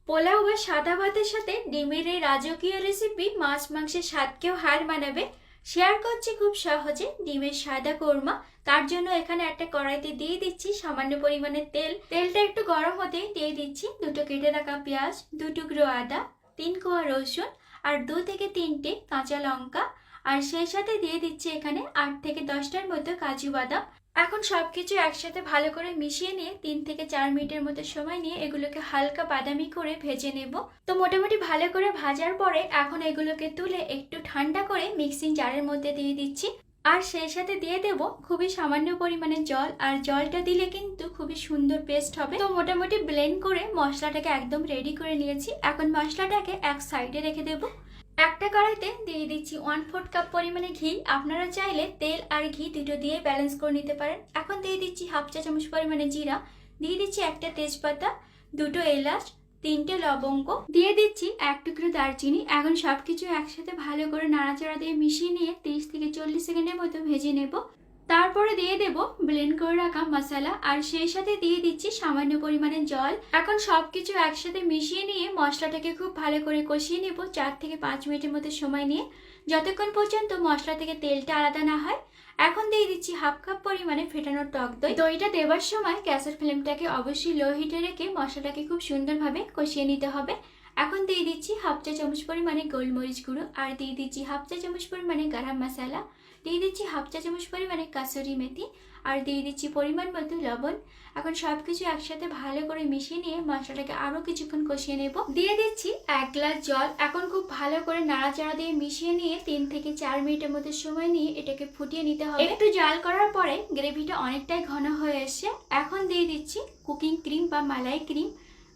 পোলাও বা সাদা ভাতের সাথে ডিমের এই রাজকীয় রেসিপি মাছ মাংসের স্বাদকেও হার মানাবে। শেয়ার করছি খুব সহজে ডিমের সাদা কোরমা। তার জন্য এখানে একটা কড়াইতে দিয়ে দিচ্ছি সামান্য পরিমাণে তেল। তেলটা একটু গরম হতেই দিয়ে দিচ্ছি দুটো কেটে রাখা পেঁয়াজ, দু টুকরো আদা, 3 কোয়া রসুন আর 2 থেকে 3টে কাঁচা লঙ্কা। আর সেই সাথে দিয়ে দিচ্ছি এখানে 8 থেকে 10টার মতো কাজু বাদাম। এখন সবকিছু একসাথে ভালো করে মিশিয়ে নিয়ে 3 থেকে 4 মিনিটের মতো সময় নিয়ে এগুলোকে হালকা বাদামি করে ভেজে নেব। তো মোটামুটি ভালো করে ভাজার পরে এখন এগুলোকে তুলে একটু ঠান্ডা করে মিক্সিং জারের মধ্যে দিয়ে দিচ্ছি। আর সেই সাথে দিয়ে দেব খুবই সামান্য পরিমাণে জল, আর জলটা দিলে কিন্তু খুবই সুন্দর পেস্ট হবে। তো মোটামুটি ব্লেন্ড করে মশলাটাকে একদম রেডি করে নিয়েছি। এখন মশলাটাকে এক সাইডে রেখে দেব। একটা কড়াইতে দিয়ে দিচ্ছি 1/4 কাপ পরিমাণে ঘি। আপনারা চাইলে তেল আর ঘি দুটো দিয়ে ব্যালেন্স করে নিতে পারেন। এখন দিয়ে দিচ্ছি 1/2 চা চামচ পরিমাণে জিরা, দিয়ে দিচ্ছি একটা তেজপাতা, দুটো এলাচ, 3টে লবঙ্গ, দিয়ে দিচ্ছি 1 টুকরো দারচিনি। এখন সবকিছু একসাথে ভালো করে নাড়াচাড়া দিয়ে মিশিয়ে নিয়ে 30 থেকে 40 সেকেন্ডের মতো ভেজে নেব। তারপরে দিয়ে দেব ব্লেন্ড করে রাখা মশলা, আর সেই সাথে দিয়ে দিচ্ছি সামান্য পরিমাণে জল। এখন সবকিছু একসাথে মিশিয়ে নিয়ে মশলাটাকে খুব ভালো করে কষিয়ে নেব 4 থেকে 5 মিনিটের মতো সময় নিয়ে, যতক্ষণ পর্যন্ত মশলা থেকে তেলটা আলাদা না হয়। এখন দিয়ে দিচ্ছি 1/2 কাপ পরিমাণে ফেটানো টক দই। দইটা দেওয়ার সময় গ্যাসের ফ্লেমটাকে অবশ্যই লো হিটে রেখে মশলাটাকে খুব সুন্দরভাবে কষিয়ে নিতে হবে। এখন দিয়ে দিচ্ছি 1/2 চা চামচ পরিমাণে গোলমরিচ গুঁড়ো, আর দিয়ে দিচ্ছি 1/2 চা চামচ পরিমাণে গরম মশলা, দিয়ে দিচ্ছি 1/2 চা চামচ পরিমাণে কাসুরি মেথি, আর দিয়ে দিচ্ছি পরিমাণ মতো লবণ। এখন সবকিছু একসাথে ভালো করে মিশিয়ে নিয়ে মশলাটাকে আরো কিছুক্ষণ কষিয়ে নেব। দিয়ে দিচ্ছি 1 গ্লাস জল। এখন খুব ভালো করে নাড়াচাড়া দিয়ে মিশিয়ে নিয়ে 3 থেকে 4 মিনিটের মতো সময় নিয়ে এটাকে ফুটিয়ে নিতে হবে। একটু জাল করার পরে গ্রেভিটা অনেকটাই ঘন হয়ে এসছে। এখন দিয়ে দিচ্ছি কুকিং ক্রিম বা মালাই ক্রিম।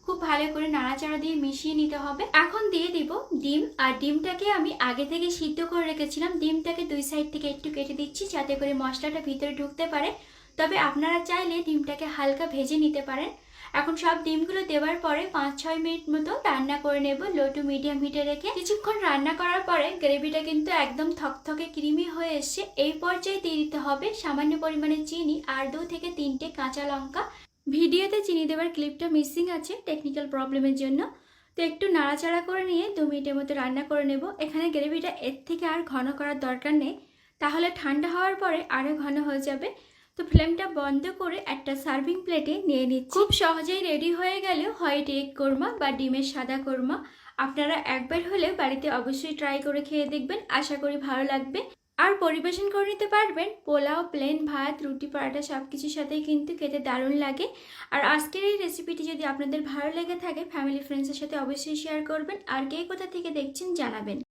খুব ভালো করে নাড়াচাড়া দিয়ে মিশিয়ে নিতে হবে। এখন দিয়ে দিব ডিম, আর ডিমটাকে আমি আগে থেকে সিদ্ধ করে রেখেছিলাম। ডিমটাকে 2 সাইড থেকে একটু কেটে দিচ্ছি যাতে করে মশলাটা ভিতরে ঢুকতে পারে। তবে আপনারা চাইলে ডিমটাকে হালকা ভেজে নিতে পারেন। এখন সব ডিমগুলো দেওয়ার পরে 5-6 মিনিট মতো রান্না করে নেব লো টু মিডিয়াম হিটে রেখে। কিছুক্ষণ রান্না করার পরে গ্রেভিটা কিন্তু একদম থকথকে ক্রিমি হয়ে এসছে। এই পর্যায়ে দিয়ে দিতে হবে সামান্য পরিমাণে চিনি আর 2 থেকে 3টে কাঁচা লঙ্কা। ভিডিওতে চিনি দেওয়ার ক্লিপটা মিসিং আছে টেকনিক্যাল প্রবলেমের জন্য। তো একটু নাড়াচাড়া করে নিয়ে 2 মিনিটের মতো রান্না করে নেব। এখানে গ্রেভিটা এর থেকে আর ঘন করার দরকার নেই, তাহলে ঠান্ডা হওয়ার পরে আরও ঘন হয়ে যাবে। তো ফ্লেমটা বন্ধ করে একটা সার্ভিং প্লেটে নিয়ে নিচ্ছি। খুব সহজেই রেডি হয়ে গেল হোয়াইট এগ কোরমা বা ডিমের সাদা কোরমা। আপনারা একবার হলেও বাড়িতে অবশ্যই ট্রাই করে খেয়ে দেখবেন, আশা করি ভালো লাগবে। আর পরিবেশন করে নিতে পারবেন পোলাও, প্লেন ভাত, রুটি, পরাঠা সব কিছুর সাথেই কিন্তু খেতে দারুণ লাগে। আর আজকের এই রেসিপিটি যদি আপনাদের ভালো লেগে থাকে ফ্যামিলি ফ্রেন্ডসের সাথে অবশ্যই শেয়ার করবেন। আর কে কোথা থেকে দেখছেন জানাবেন।